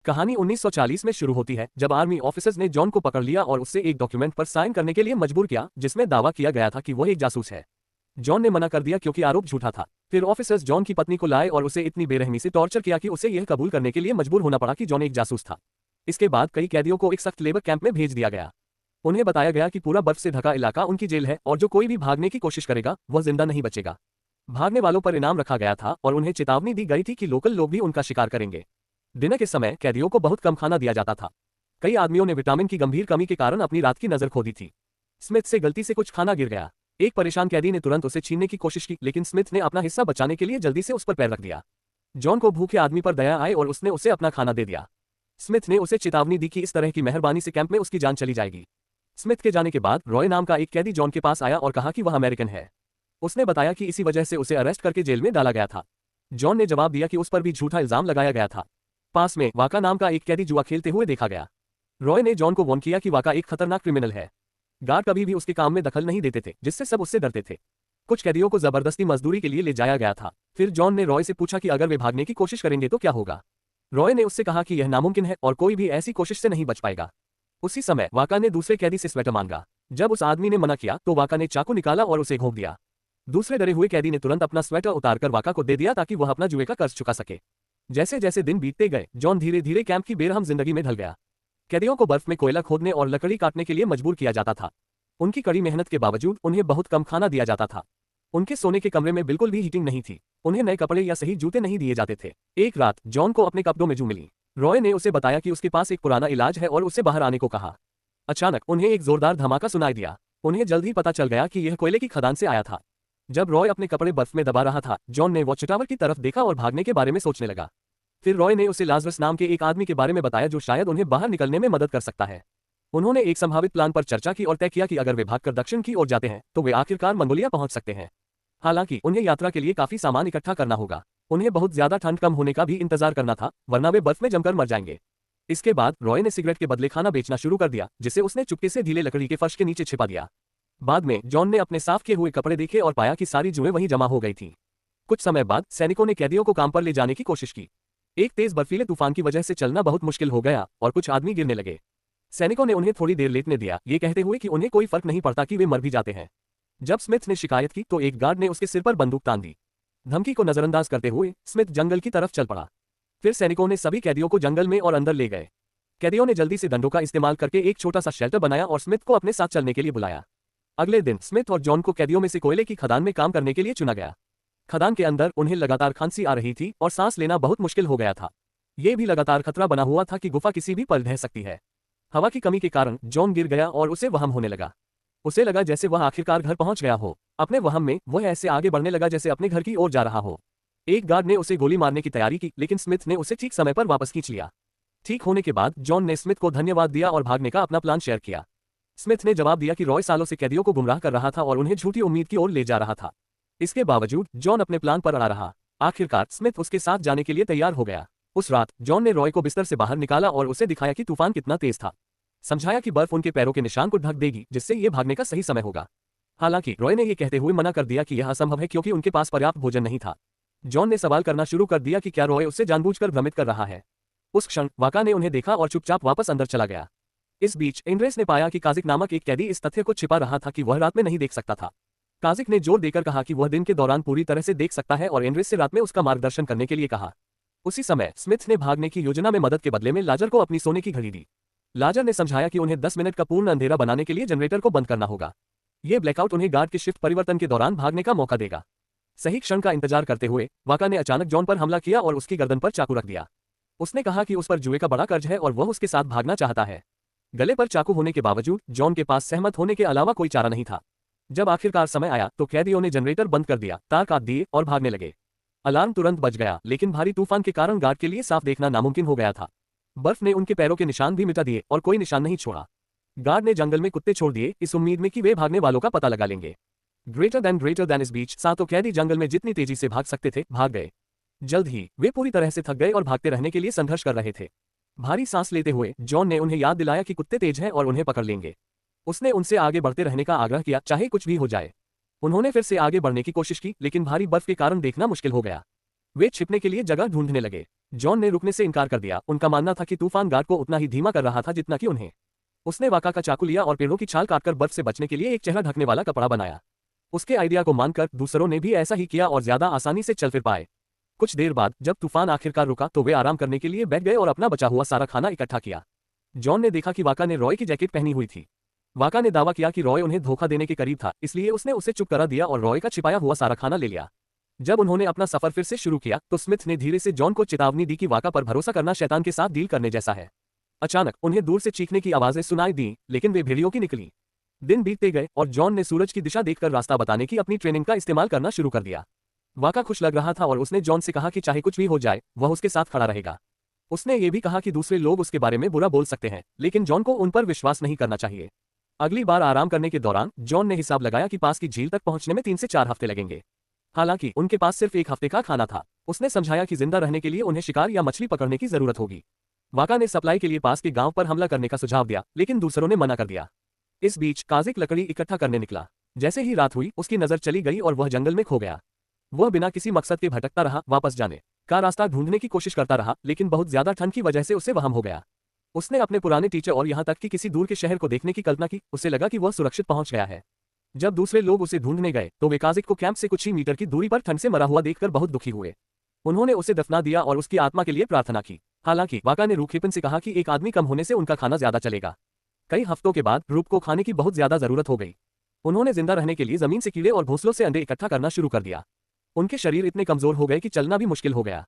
कहानी 1940 में शुरू होती है जब आर्मी ऑफिसर्स ने जॉन को पकड़ लिया और उससे एक डॉक्यूमेंट पर साइन करने के लिए मजबूर किया जिसमें दावा किया गया था कि वह एक जासूस है। जॉन ने मना कर दिया क्योंकि आरोप झूठा था। फिर ऑफिसर्स जॉन की पत्नी को लाए और उसे इतनी बेरहमी से टॉर्चर किया कि उसे यह कबूल करने के लिए मजबूर होना पड़ा कि जॉन एक जासूस था। इसके बाद कई कैदियों को एक सख्त लेबर कैंप में भेज दिया गया। उन्हें बताया गया कि पूरा बर्फ से ढका इलाका उनकी जेल है और जो कोई भी भागने की कोशिश करेगा वह जिंदा नहीं बचेगा। भागने वालों पर इनाम रखा गया था और उन्हें चेतावनी दी गई थी कि लोकल लोग भी उनका शिकार करेंगे। डिनर के समय कैदियों को बहुत कम खाना दिया जाता था। कई आदमियों ने विटामिन की गंभीर कमी के कारण अपनी रात की नजर खो दी थी। स्मिथ से गलती से कुछ खाना गिर गया। एक परेशान कैदी ने तुरंत उसे छीनने की कोशिश की लेकिन स्मिथ ने अपना हिस्सा बचाने के लिए जल्दी से उस पर पैर रख दिया। जॉन को भूखे आदमी पर दया आई और उसने उसे अपना खाना दे दिया। स्मिथ ने उसे चेतावनी दी कि इस तरह की मेहरबानी से कैंप में उसकी जान चली जाएगी। स्मिथ के जाने के बाद रॉय नाम का एक कैदी जॉन के पास आया और कहा कि वह अमेरिकन है। उसने बताया कि इसी वजह से उसे अरेस्ट करके जेल में डाला गया था। जॉन ने जवाब दिया कि उस पर भी झूठा इल्जाम लगाया गया था। पास में वाका नाम का एक कैदी जुआ खेलते हुए देखा गया। रॉय ने जॉन को वार्न किया कि वाका एक खतरनाक क्रिमिनल है। गार्ड कभी भी उसके काम में दखल नहीं देते थे जिससे सब उससे डरते थे। कुछ कैदियों को जबरदस्ती मजदूरी के लिए ले जाया गया था। फिर जॉन ने रॉय से पूछा कि अगर वे भागने की कोशिश करेंगे तो क्या होगा। रॉय ने उससे कहा कि यह नामुमकिन है और कोई भी ऐसी कोशिश से नहीं बच पाएगा। उसी समय वाका ने दूसरे कैदी से स्वेटर मांगा। जब उस आदमी ने मना किया तो वाका ने चाकू निकाला और उसे घोंप दिया। दूसरे डरे हुए कैदी ने तुरंत अपना स्वेटर उतारकर वाका को दे दिया ताकि वह अपना जुए का कर्ज चुका सके। जैसे जैसे दिन बीतते गए जॉन धीरे धीरे कैंप की बेरहम जिंदगी में ढल गया। कैदियों को बर्फ में कोयला खोदने और लकड़ी काटने के लिए मजबूर किया जाता था। उनकी कड़ी मेहनत के बावजूद उन्हें बहुत कम खाना दिया जाता था। उनके सोने के कमरे में बिल्कुल भी हीटिंग नहीं थी। उन्हें नए कपड़े या सही जूते नहीं दिए जाते थे। एक रात जॉन को अपने कपड़ों में जू मिली। रॉय ने उसे बताया कि उसके पास एक पुराना इलाज है और उससे बाहर आने को कहा। अचानक उन्हें एक जोरदार धमाका सुनाई दिया। उन्हें जल्द ही पता चल गया कि यह कोयले की खदान से आया था। जब रॉय अपने कपड़े बर्फ में दबा रहा था जॉन ने वॉच टावर की तरफ देखा और भागने के बारे में सोचने लगा। फिर रॉय ने उसे लाजरस नाम के एक आदमी के बारे में बताया जो शायद उन्हें बाहर निकलने में मदद कर सकता है। उन्होंने एक संभावित प्लान पर चर्चा की और तय किया कि अगर वे भागकर दक्षिण की ओर जाते हैं तो वे आखिरकार मंगोलिया पहुंच सकते हैं। हालांकि उन्हें यात्रा के लिए काफी सामान इकट्ठा करना होगा। उन्हें बहुत ज्यादा ठंड कम होने का भी इंतजार करना था वरना वे बर्फ में जमकर मर जाएंगे। इसके बाद रॉय ने सिगरेट के बदले खाना बेचना शुरू कर दिया जिसे उसने चुपके से ढीले लकड़ी के फर्श के नीचे छिपा दिया। बाद में जॉन ने अपने साफ किए हुए कपड़े देखे और पाया कि सारी जुएं वहीं जमा हो गई थीं। कुछ समय बाद सैनिकों ने कैदियों को काम पर ले जाने की कोशिश की। एक तेज बर्फीले तूफान की वजह से चलना बहुत मुश्किल हो गया और कुछ आदमी गिरने लगे। सैनिकों ने उन्हें थोड़ी देर लेटने दिया ये कहते हुए कि उन्हें कोई फर्क नहीं पड़ता कि वे मर भी जाते हैं। जब स्मिथ ने शिकायत की तो एक गार्ड ने उसके सिर पर बंदूक तान दी। धमकी को नजरअंदाज करते हुए स्मिथ जंगल की तरफ चल पड़ा। फिर सैनिकों ने सभी कैदियों को जंगल में और अंदर ले गए। कैदियों ने जल्दी से डंडों का इस्तेमाल करके एक छोटा सा शेल्टर बनाया और स्मिथ को अपने साथ चलने के लिए बुलाया। अगले दिन स्मिथ और जॉन को कैदियों में से कोयले की खदान में काम करने के लिए चुना गया। खदान के अंदर उन्हें लगातार खांसी आ रही थी और सांस लेना बहुत मुश्किल हो गया था। ये भी लगातार खतरा बना हुआ था कि गुफा किसी भी पल ढह सकती है। हवा की कमी के कारण जॉन गिर गया और उसे वहम होने लगा। उसे लगा जैसे वह आखिरकार घर पहुंच गया हो। अपने वहम में वह ऐसे आगे बढ़ने लगा जैसे अपने घर की ओर जा रहा हो। एक गार्ड ने उसे गोली मारने की तैयारी की लेकिन स्मिथ ने उसे ठीक समय पर वापस खींच लिया। ठीक होने के बाद जॉन ने स्मिथ को धन्यवाद दिया और भागने का अपना प्लान शेयर किया। स्मिथ ने जवाब दिया कि रॉय सालों से कैदियों को गुमराह कर रहा था और उन्हें झूठी उम्मीद की ओर ले जा रहा था। इसके बावजूद जॉन अपने प्लान पर अड़ा रहा। आखिरकार स्मिथ उसके साथ जाने के लिए तैयार हो गया। उस रात जॉन ने रॉय को बिस्तर से बाहर निकाला और उसे दिखाया कि तूफान कितना तेज था। समझाया कि बर्फ उनके पैरों के निशान को ढक देगी जिससे ये भागने का सही समय होगा। हालांकि रॉय ने यह कहते हुए मना कर दिया कि यह असंभव है क्योंकि उनके पास पर्याप्त भोजन नहीं था। जॉन ने सवाल करना शुरू कर दिया कि क्या रॉय उससे जानबूझकर भ्रमित कर रहा है। उस क्षण वाका ने उन्हें देखा और चुपचाप वापस अंदर चला गया। इस बीच एंड्रेस ने पाया कि काजिक नामक एक कैदी इस तथ्य को छिपा रहा था कि वह रात में नहीं देख सकता था। काजिक ने जोर देकर कहा कि वह दिन के दौरान पूरी तरह से देख सकता है और एंड्रेस से रात में उसका मार्गदर्शन करने के लिए कहा। उसी समय स्मिथ ने भागने की योजना में मदद के बदले में लाजर को अपनी सोने की घड़ी दी। लाजर ने समझाया कि उन्हें 10 मिनट का पूर्ण अंधेरा बनाने के लिए जनरेटर को बंद करना होगा। यह ब्लैकआउट उन्हें गार्ड के शिफ्ट परिवर्तन के दौरान भागने का मौका देगा। सही क्षण का इंतजार करते हुए वाका ने अचानक जॉन पर हमला किया और उसकी गर्दन पर चाकू रख दिया। उसने कहा कि उस पर जुए का बड़ा कर्ज है और वह उसके साथ भागना चाहता है। गले पर चाकू होने के बावजूद जॉन के पास सहमत होने के अलावा कोई चारा नहीं था। जब आखिरकार समय आया तो कैदियों ने जनरेटर बंद कर दिया, तार काट दिए और भागने लगे। अलार्म तुरंत बज गया लेकिन भारी तूफान के कारण गार्ड के लिए साफ देखना नामुमकिन हो गया था। बर्फ ने उनके पैरों के निशान भी मिटा दिए और कोई निशान नहीं छोड़ा। गार्ड ने जंगल में कुत्ते छोड़ दिए इस उम्मीद में कि वे भागने वालों का पता लगा लेंगे। ग्रेटर देन इस बीच सातों कैदी जंगल में जितनी तेजी से भाग सकते थे भाग गए। जल्द ही वे पूरी तरह से थक गए और भागते रहने के लिए संघर्ष कर रहे थे। भारी सांस लेते हुए जॉन ने उन्हें याद दिलाया कि कुत्ते तेज हैं और उन्हें पकड़ लेंगे। उसने उनसे आगे बढ़ते रहने का आग्रह किया चाहे कुछ भी हो जाए। उन्होंने फिर से आगे बढ़ने की कोशिश की लेकिन भारी बर्फ के कारण देखना मुश्किल हो गया। वे छिपने के लिए जगह ढूंढने लगे। जॉन ने रुकने से इनकार कर दिया। उनका मानना था कि तूफान गार्ड को उतना ही धीमा कर रहा था जितना कि उन्हें। उसने वाका का चाकू लिया और पेड़ों की छाल काटकर बर्फ से बचने के लिए एक चेहरा ढकने वाला कपड़ा बनाया। उसके आइडिया को मानकर दूसरों ने भी ऐसा ही किया और ज्यादा आसानी से चल फिर पाए। कुछ देर बाद जब तूफान आखिरकार रुका तो वे आराम करने के लिए बैठ गए और अपना बचा हुआ सारा खाना इकट्ठा किया। जॉन ने देखा कि वाका ने रॉय की जैकेट पहनी हुई थी। वाका ने दावा किया कि रॉय उन्हें धोखा देने के करीब था, इसलिए उसने उसे चुप करा दिया और रॉय का छिपाया हुआ सारा खाना ले लिया। जब उन्होंने अपना सफर फिर से शुरू किया तो स्मिथ ने धीरे से जॉन को चेतावनी दी कि वाका पर भरोसा करना शैतान के साथ डील करने जैसा है। अचानक उन्हें दूर से चीखने की आवाजें सुनाई दी, लेकिन वे भेड़ियों की निकली। दिन बीतते गए और जॉन ने सूरज की दिशा देखकर रास्ता बताने की अपनी ट्रेनिंग का इस्तेमाल करना शुरू कर दिया। वाका खुश लग रहा था और उसने जॉन से कहा कि चाहे कुछ भी हो जाए वह उसके साथ खड़ा रहेगा। उसने ये भी कहा कि दूसरे लोग उसके बारे में बुरा बोल सकते हैं, लेकिन जॉन को उन पर विश्वास नहीं करना चाहिए। अगली बार आराम करने के दौरान जॉन ने हिसाब लगाया कि पास की झील तक पहुंचने में 3 से 4 हफ्ते लगेंगे। हालांकि उनके पास सिर्फ 1 हफ्ते का खाना था। उसने समझाया कि जिंदा रहने के लिए उन्हें शिकार या मछली पकड़ने की जरूरत होगी। वाका ने सप्लाई के लिए पास के गांव पर हमला करने का सुझाव दिया, लेकिन दूसरों ने मना कर दिया। इस बीच काजिक लकड़ी इकट्ठा करने निकला। जैसे ही रात हुई उसकी नजर चली गई और वह जंगल में खो गया। वह बिना किसी मकसद के भटकता रहा, वापस जाने का रास्ता ढूंढने की कोशिश करता रहा, लेकिन बहुत ज्यादा ठंड की वजह से उसे वहम हो गया। उसने अपने पुराने टीचर और यहाँ तक कि किसी दूर के शहर को देखने की कल्पना की। उसे लगा कि वह सुरक्षित पहुंच गया है। जब दूसरे लोग उसे ढूंढने गए तो वे काजिक को कैंप से कुछ ही मीटर की दूरी पर ठंड से मरा हुआ देखकर बहुत दुखी हुए। उन्होंने उसे दफना दिया और उसकी आत्मा के लिए प्रार्थना की। हालांकि वाका ने रूखेपन से कहा कि एक आदमी कम होने से उनका खाना ज्यादा चलेगा। कई हफ्तों के बाद रूप को खाने की बहुत ज्यादा जरूरत हो गई। उन्होंने जिंदा रहने के लिए जमीन से कीड़े और घोंसलों से अंडे इकट्ठा करना शुरू कर दिया। उनके शरीर इतने कमजोर हो गए कि चलना भी मुश्किल हो गया।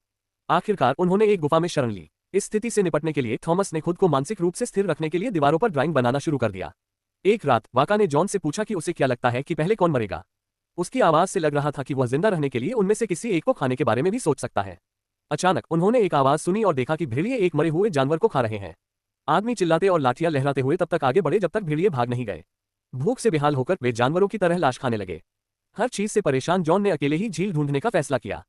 आखिरकार उन्होंने एक गुफा में शरण ली। इस स्थिति से निपटने के लिए थॉमस ने खुद को मानसिक रूप से स्थिर रखने के लिए दीवारों पर ड्राइंग बनाना शुरू कर दिया। एक रात वाका ने जॉन से पूछा कि उसे क्या लगता है कि पहले कौन मरेगा। उसकी आवाज से लग रहा था कि वह जिंदा रहने के लिए उनमें से किसी एक को खाने के बारे में भी सोच सकता है। अचानक उन्होंने एक आवाज सुनी और देखा कि भेड़िए एक मरे हुए जानवर को खा रहे हैं। आदमी चिल्लाते और लाठियां लहराते हुए तब तक आगे बढ़े जब तक भेड़िए भाग नहीं गए। भूख से बेहाल होकर वे जानवरों की तरह लाश खाने लगे। हर चीज से परेशान जॉन ने अकेले ही झील ढूंढने का फैसला किया।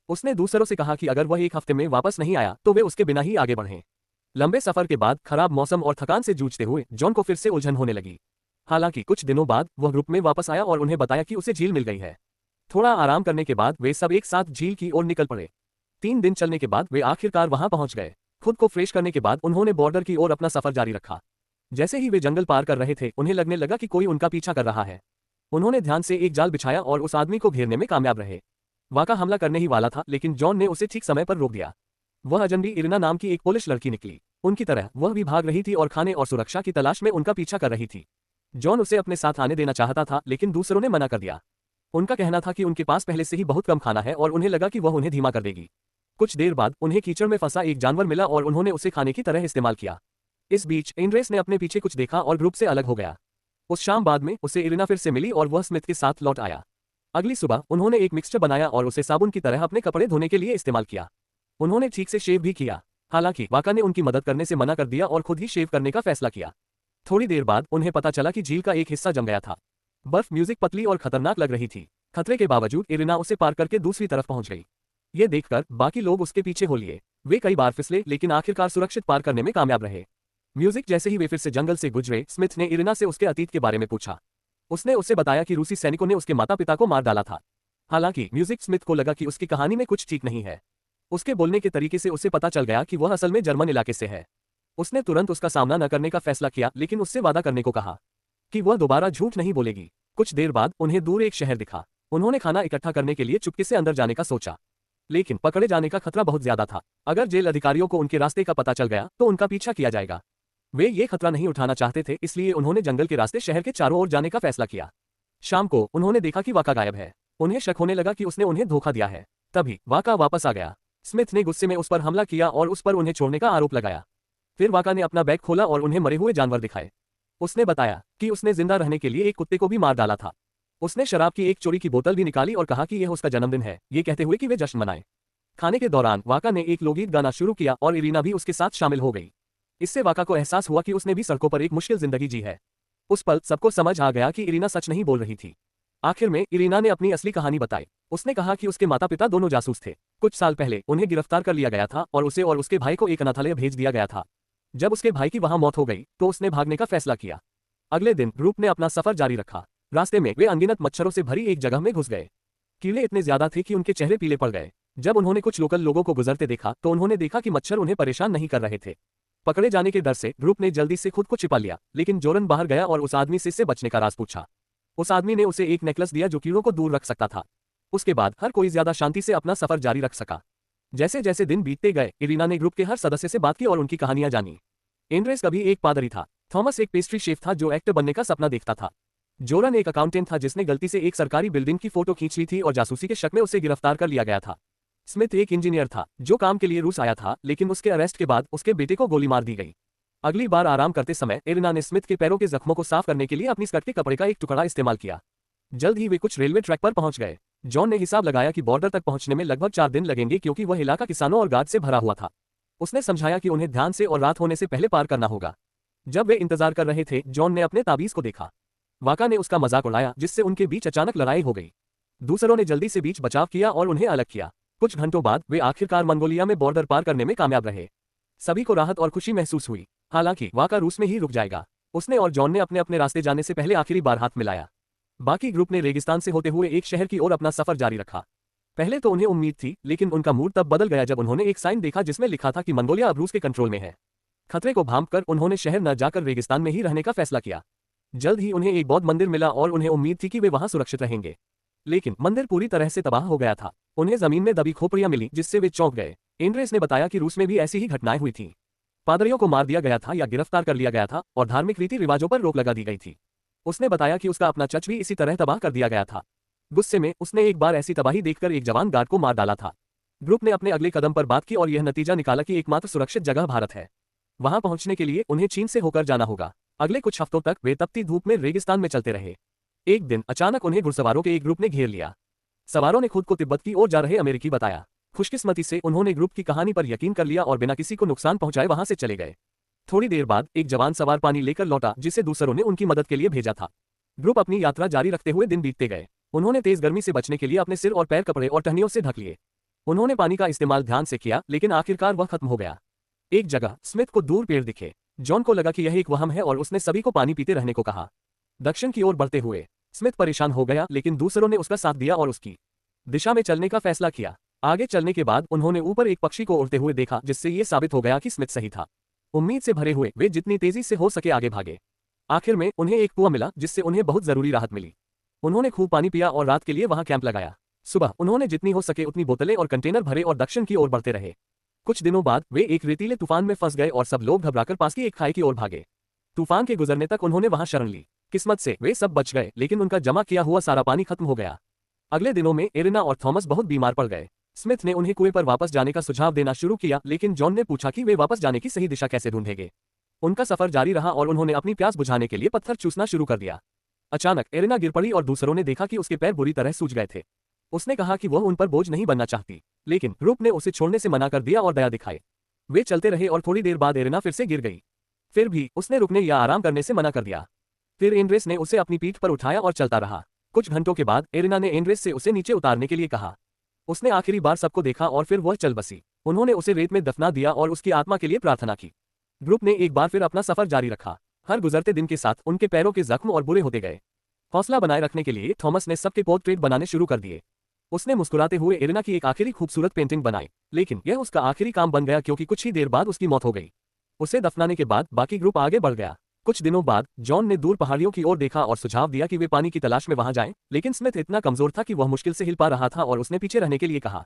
उसने दूसरों से कहा कि अगर वह 1 हफ्ते में वापस नहीं आया तो वे उसके बिना ही आगे बढ़ें। लंबे सफर के बाद खराब मौसम और थकान से जूझते हुए जॉन को फिर से उलझन होने लगी। हालांकि कुछ दिनों बाद वह ग्रुप में वापस आया और उन्हें बताया कि उसे झील मिल गई है। थोड़ा आराम करने के बाद वे सब एक साथ झील की ओर निकल पड़े। 3 दिन चलने के बाद वे आखिरकार वहां पहुंच गए। खुद को फ्रेश करने के बाद उन्होंने बॉर्डर की ओर अपना सफर जारी रखा। जैसे ही वे जंगल पार कर रहे थे उन्हें लगने लगा कि कोई उनका पीछा कर रहा है। उन्होंने ध्यान से एक जाल बिछाया और उस आदमी को घेरने में कामयाब रहे। वाका हमला करने ही वाला था, लेकिन जॉन ने उसे ठीक समय पर रोक दिया। वह अजनबी इरिना नाम की एक पोलिश लड़की निकली। उनकी तरह वह भी भाग रही थी और खाने और सुरक्षा की तलाश में उनका पीछा कर रही थी। जॉन उसे अपने साथ आने देना चाहता था, लेकिन दूसरों ने मना कर दिया। उनका कहना था कि उनके पास पहले से ही बहुत कम खाना है और उन्हें लगा कि वह उन्हें धीमा कर देगी। कुछ देर बाद उन्हें कीचड़ में फंसा एक जानवर मिला और उन्होंने उसे खाने की तरह इस्तेमाल किया। इस बीच एंड्रेस ने अपने पीछे कुछ देखा और ग्रुप से अलग हो गया। उस शाम बाद में उसे इरिना फिर से मिली और वह स्मिथ के साथ लौट आया। अगली सुबह उन्होंने एक मिक्सचर बनाया और उसे साबुन की तरह अपने कपड़े धोने के लिए इस्तेमाल किया। उन्होंने ठीक से शेव भी किया। हालांकि वाका ने उनकी मदद करने से मना कर दिया और खुद ही शेव करने का फैसला किया। थोड़ी देर बाद उन्हें पता चला कि झील का एक हिस्सा जम गया था। बर्फ म्यूजिक पतली और खतरनाक लग रही थी। खतरे के बावजूद इरिना उसे पार करके दूसरी तरफ पहुंच गई। ये देखकर बाकी लोग उसके पीछे हो लिए। वे कई बार फिसले, लेकिन आखिरकार सुरक्षित पार करने में कामयाब रहे। म्यूजिक जैसे ही वे फिर से जंगल से गुजरे, स्मिथ ने इरिना से उसके अतीत के बारे में पूछा। उसने उसे बताया कि रूसी सैनिकों ने उसके माता पिता को मार डाला था। हालांकि म्यूजिक स्मिथ को लगा कि उसकी कहानी में कुछ ठीक नहीं है। उसके बोलने के तरीके से उसे पता चल गया कि वह असल में जर्मन इलाके से है। उसने तुरंत उसका सामना न करने का फैसला किया, लेकिन उससे वादा करने को कहा कि वह दोबारा झूठ नहीं बोलेगी। कुछ देर बाद उन्हें दूर एक शहर दिखा। उन्होंने खाना इकट्ठा करने के लिए चुपके से अंदर जाने का सोचा, लेकिन पकड़े जाने का खतरा बहुत ज्यादा था। अगर जेल अधिकारियों को उनके रास्ते का पता चल गया तो उनका पीछा किया जाएगा। वे ये खतरा नहीं उठाना चाहते थे, इसलिए उन्होंने जंगल के रास्ते शहर के चारों ओर जाने का फैसला किया। शाम को उन्होंने देखा कि वाका गायब है। उन्हें शक होने लगा कि उसने उन्हें धोखा दिया है। तभी वाका वापस आ गया। स्मिथ ने गुस्से में उस पर हमला किया और उस पर उन्हें छोड़ने का आरोप लगाया। फिर वाका ने अपना बैग खोला और उन्हें मरे हुए जानवर दिखाए। उसने बताया कि उसने जिंदा रहने के लिए एक कुत्ते को भी मार डाला था। उसने शराब की एक चोरी की बोतल भी निकाली और कहा कि यह उसका जन्मदिन है, ये कहते हुए कि वे जश्न मनाएं। खाने के दौरान वाका ने एक लोकगीत गाना शुरू किया और इरिना भी उसके साथ शामिल हो गई। इससे वाका को एहसास हुआ कि उसने भी सड़कों पर एक मुश्किल जिंदगी जी है। उस पल सबको समझ आ गया कि इरिना सच नहीं बोल रही थी। आखिर में इरिना ने अपनी असली कहानी बताई। उसने कहा कि उसके माता पिता दोनों जासूस थे। कुछ साल पहले उन्हें गिरफ्तार कर लिया गया था और उसे और उसके भाई को एक अनाथालय भेज दिया गया था। जब उसके भाई की वहां मौत हो गई तो उसने भागने का फैसला किया। अगले दिन ग्रुप ने अपना सफर जारी रखा। रास्ते में वे अनगिनत मच्छरों से भरी एक जगह में घुस गए। कीड़े इतने ज्यादा थे कि उनके चेहरे पीले पड़ गए। जब उन्होंने कुछ लोकल लोगों को गुजरते देखा तो उन्होंने देखा कि मच्छर उन्हें परेशान नहीं कर रहे थे। पकड़े जाने के डर से ग्रुप ने जल्दी से खुद को छिपा लिया, लेकिन जोरन बाहर गया और उस आदमी से इससे बचने का राज पूछा। उस आदमी ने उसे एक नेकलेस दिया जो कीड़ों को दूर रख सकता था। उसके बाद हर कोई ज्यादा शांति से अपना सफर जारी रख सका। जैसे जैसे दिन बीतते गए, इरीना ने ग्रुप के हर सदस्य से बात की और उनकी कहानियां जानी। एंड्रेस कभी एक पादरी था, थॉमस एक पेस्ट्री शेफ था जो एक्टर बनने का सपना देखता था। जोरन एक अकाउंटेंट था जिसने गलती से एक सरकारी बिल्डिंग की फोटो खींच ली थी और जासूसी के शक में उसे गिरफ्तार कर लिया गया था। स्मिथ एक इंजीनियर था जो काम के लिए रूस आया था, लेकिन उसके अरेस्ट के बाद उसके बेटे को गोली मार दी गई। अगली बार आराम करते समय एरिना ने स्मिथ के पैरों के जख्मों को साफ करने के लिए अपनी स्कर्ट के कपड़े का एक टुकड़ा इस्तेमाल किया। जल्द ही वे कुछ रेलवे ट्रैक पर पहुंच गए। जॉन ने हिसाब लगाया कि बॉर्डर तक पहुंचने में लगभग 4 दिन लगेंगे क्योंकि वह इलाका किसानों और गाद से भरा हुआ था। उसने समझाया कि उन्हें ध्यान से और रात होने से पहले पार करना होगा। जब वे इंतजार कर रहे थे, जॉन ने अपने ताबीज को देखा। वाका ने उसका मजाक उड़ाया, जिससे उनके बीच अचानक लड़ाई हो गई। दूसरों ने जल्दी से बीच बचाव किया और उन्हें अलग किया। कुछ घंटों बाद वे आखिरकार मंगोलिया में बॉर्डर पार करने में कामयाब रहे। सभी को राहत और खुशी महसूस हुई। हालांकि वाका रूस में ही रुक जाएगा। उसने और जॉन ने अपने अपने रास्ते जाने से पहले आखिरी बार हाथ मिलाया। बाकी ग्रुप ने रेगिस्तान से होते हुए एक शहर की ओर अपना सफर जारी रखा। पहले तो उन्हें उम्मीद थी, लेकिन उनका मूड तब बदल गया जब उन्होंने एक साइन देखा जिसमें लिखा था कि मंगोलिया अब रूस के कंट्रोल में है। खतरे को भांपकर उन्होंने शहर न जाकर रेगिस्तान में ही रहने का फैसला किया। जल्द ही उन्हें एक बौद्ध मंदिर मिला और उन्हें उम्मीद थी कि वे वहां सुरक्षित रहेंगे। लेकिन मंदिर पूरी तरह से तबाह हो गया था। उन्हें जमीन में दबी खोपड़ियां मिली जिससे वे चौंक गए। एंड्रेस ने बताया कि रूस में भी ऐसी ही घटनाएं हुई थीं। पादरियों को मार दिया गया था या गिरफ्तार कर लिया गया था और धार्मिक रीति रिवाजों पर रोक लगा दी गई थी। उसने बताया कि उसका अपना चर्च भी इसी तरह तबाह कर दिया गया था। गुस्से में उसने एक बार ऐसी तबाही देखकर एक जवान गार्ड को मार डाला था। ग्रुप ने अपने अगले कदम पर बात की और यह नतीजा निकाला कि एकमात्र सुरक्षित जगह भारत है। वहां पहुंचने के लिए उन्हें चीन से होकर जाना होगा। अगले कुछ हफ्तों तक वे तपती धूप में रेगिस्तान में चलते रहे। एक दिन अचानक उन्हें घुड़सवारों के एक ग्रुप ने घेर लिया। सवारों ने खुद को तिब्बत की ओर जा रहे अमेरिकी बताया। खुशकिस्मती से उन्होंने ग्रुप की कहानी पर यकीन कर लिया और बिना किसी को नुकसान पहुंचाए वहां से चले गए। थोड़ी देर बाद एक जवान सवार पानी लेकर लौटा जिसे दूसरों ने उनकी मदद के लिए भेजा था। ग्रुप अपनी यात्रा जारी रखते हुए दिन बीतते गए। उन्होंने तेज गर्मी से बचने के लिए अपने सिर और पैर कपड़े और टहनियों से ढक लिए। उन्होंने पानी का इस्तेमाल ध्यान से किया, लेकिन आखिरकार वह खत्म हो गया। एक जगह स्मिथ को दूर पेड़ दिखे। जॉन को लगा कि यह एक वहम है और उसने सभी को पानी पीते रहने को कहा। दक्षिण की ओर बढ़ते हुए स्मिथ परेशान हो गया, लेकिन दूसरों ने उसका साथ दिया और उसकी दिशा में चलने का फैसला किया। आगे चलने के बाद उन्होंने ऊपर एक पक्षी को उड़ते हुए देखा, जिससे ये साबित हो गया कि स्मिथ सही था। उम्मीद से भरे हुए वे जितनी तेजी से हो सके आगे भागे। आखिर में उन्हें एक कुआं मिला जिससे उन्हें बहुत जरूरी राहत मिली। उन्होंने खूब पानी पिया और रात के लिए वहां कैंप लगाया। सुबह उन्होंने जितनी हो सके उतनी बोतलें और कंटेनर भरे और दक्षिण की ओर बढ़ते रहे। कुछ दिनों बाद वे एक रेतीले तूफान में फंस गए और सब लोग घबराकर पास की एक खाई की ओर भागे। तूफान के गुजरने तक उन्होंने वहां शरण ली। किस्मत से वे सब बच गए, लेकिन उनका जमा किया हुआ सारा पानी खत्म हो गया। अगले दिनों में एरिना और थॉमस बहुत बीमार पड़ गए। स्मिथ ने उन्हें कुएं पर वापस जाने का सुझाव देना शुरू किया, लेकिन जॉन ने पूछा कि वे वापस जाने की सही दिशा कैसे ढूंढेंगे। उनका सफर जारी रहा और उन्होंने अपनी प्यास बुझाने के लिए पत्थर चूसना शुरू कर दिया। अचानक एरिना गिर पड़ी और दूसरों ने देखा कि उसके पैर बुरी तरह सूज गए थे। उसने कहा कि वह उन पर बोझ नहीं बनना चाहती, लेकिन ग्रुप ने उसे छोड़ने से मना कर दिया और दया दिखाई। वे चलते रहे और थोड़ी देर बाद एरिना फिर से गिर गई। फिर भी उसने रुकने या आराम करने से मना कर दिया। फिर एंड्रेस ने उसे अपनी पीठ पर उठाया और चलता रहा। कुछ घंटों के बाद एरिना ने एंड्रेस से उसे नीचे उतारने के लिए कहा। उसने आखिरी बार सबको देखा और फिर वह चल बसी। उन्होंने उसे रेत में दफना दिया और उसकी आत्मा के लिए प्रार्थना की। ग्रुप ने एक बार फिर अपना सफर जारी रखा। हर गुजरते दिन के साथ उनके पैरों के जख्म और बुरे होते गए। हौसला बनाए रखने के लिए थॉमस ने सबके पोर्ट्रेट बनाने शुरू कर दिए। उसने मुस्कुराते हुए एरिना की एक आखिरी खूबसूरत पेंटिंग बनाई, लेकिन यह उसका आखिरी काम बन गया क्योंकि कुछ ही देर बाद उसकी मौत हो गई। उसे दफनाने के बाद बाकी ग्रुप आगे बढ़ गया। कुछ दिनों बाद जॉन ने दूर पहाड़ियों की ओर देखा और सुझाव दिया कि वे पानी की तलाश में वहां जाएं, लेकिन स्मिथ इतना कमजोर था कि वह मुश्किल से हिल पा रहा था और उसने पीछे रहने के लिए कहा।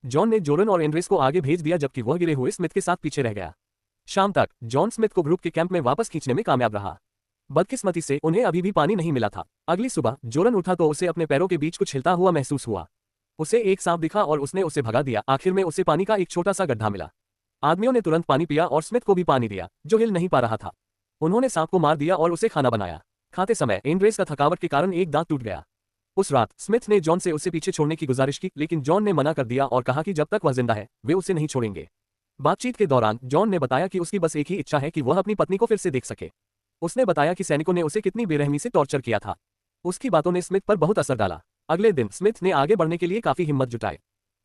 जॉन ने जोरन और एंड्रेस को आगे भेज दिया जबकि वह गिरे हुए स्मिथ के साथ पीछे रह गया। शाम तक जॉन स्मिथ को ग्रुप के कैंप में वापस खींचने में कामयाब रहा। बदकिस्मती से उन्हें अभी भी पानी नहीं मिला था। अगली सुबह जोरन उठा तो उसे अपने पैरों के बीच कुछ हिलता हुआ महसूस हुआ। उसे एक सांप दिखा और उसने उसे भगा दिया। आखिर में उसे पानी का एक छोटा सा गड्ढा मिला। आदमियों ने तुरंत पानी पिया और स्मिथ को भी पानी दिया, जो हिल नहीं पा रहा था। उन्होंने सांप को मार दिया और उसे खाना बनाया। खाते समय एंड्रेस का थकावट के कारण एक दांत टूट गया। उस रात स्मिथ ने जॉन से उसे पीछे छोड़ने की गुजारिश की, लेकिन जॉन ने मना कर दिया और कहा कि जब तक वह जिंदा है वे उसे नहीं छोड़ेंगे। बातचीत के दौरान जॉन ने बताया कि उसकी बस एक ही इच्छा है कि वह अपनी पत्नी को फिर से देख सके। उसने बताया कि सैनिकों ने उसे कितनी बेरहमी से टॉर्चर किया था। उसकी बातों ने स्मिथ पर बहुत असर डाला। अगले दिन स्मिथ ने आगे बढ़ने के लिए काफी हिम्मत जुटाई।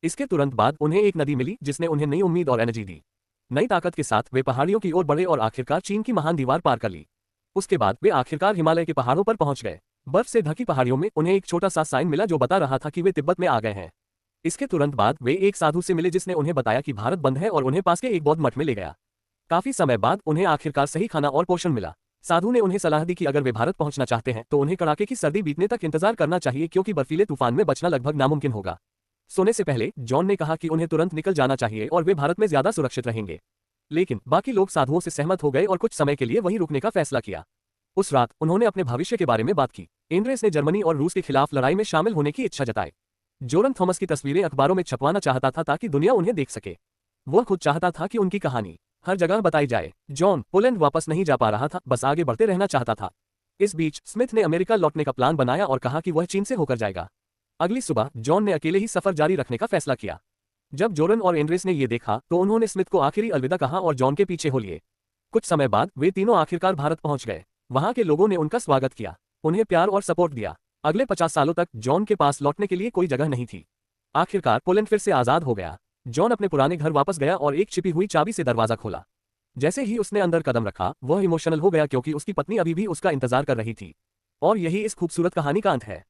इसके तुरंत बाद उन्हें एक नदी मिली जिसने उन्हें नई उम्मीद और एनर्जी दी। नई ताकत के साथ वे पहाड़ियों की ओर बढ़े और आखिरकार चीन की महान दीवार पार कर ली। उसके बाद वे आखिरकार हिमालय के पहाड़ों पर पहुंच गए। बर्फ से ढकी पहाड़ियों में उन्हें एक छोटा सा साइन मिला जो बता रहा था कि वे तिब्बत में आ गए हैं। इसके तुरंत बाद वे एक साधु से मिले जिसने उन्हें बताया कि भारत बंद है और उन्हें पास के एक बौद्ध मठ में ले गया। काफी समय बाद उन्हें आखिरकार सही खाना और पोषण मिला। साधु ने उन्हें सलाह दी कि अगर वे भारत पहुंचना चाहते हैं तो उन्हें कड़ाके की सर्दी बीतने तक इंतजार करना चाहिए क्योंकि बर्फीले तूफान में बचना लगभग नामुमकिन होगा। सोने से पहले जॉन ने कहा कि उन्हें तुरंत निकल जाना चाहिए और वे भारत में ज्यादा सुरक्षित रहेंगे। लेकिन बाकी लोग साधुओं से सहमत हो गए और कुछ समय के लिए वहीं रुकने का फैसला किया। उस रात उन्होंने अपने भविष्य के बारे में बात की। एंड्रेस ने जर्मनी और रूस के खिलाफ लड़ाई में शामिल होने की इच्छा जताई। जोरन थॉमस की तस्वीरें अखबारों में छपवाना चाहता था ताकि दुनिया उन्हें देख सके। वह खुद चाहता था कि उनकी कहानी हर जगह बताई जाए। जॉन पोलैंड वापस नहीं जा पा रहा था, बस आगे बढ़ते रहना चाहता था। इस बीच स्मिथ ने अमेरिका लौटने का प्लान बनाया और कहा कि वह चीन से होकर जाएगा। अगली सुबह जॉन ने अकेले ही सफर जारी रखने का फैसला किया। जब जोरन और एंड्रेस ने ये देखा तो उन्होंने स्मिथ को आखिरी अलविदा कहा और जॉन के पीछे हो लिए। कुछ समय बाद वे तीनों आखिरकार भारत पहुंच गए। वहां के लोगों ने उनका स्वागत किया, उन्हें प्यार और सपोर्ट दिया। अगले 50 सालों तक जॉन के पास लौटने के लिए कोई जगह नहीं थी। आखिरकार पोलैंड फिर से आजाद हो गया। जॉन अपने पुराने घर वापस गया और एक छिपी हुई चाबी से दरवाजा खोला। जैसे ही उसने अंदर कदम रखा वह इमोशनल हो गया क्योंकि उसकी पत्नी अभी भी उसका इंतजार कर रही थी। और यही इस खूबसूरत कहानी का अंत है।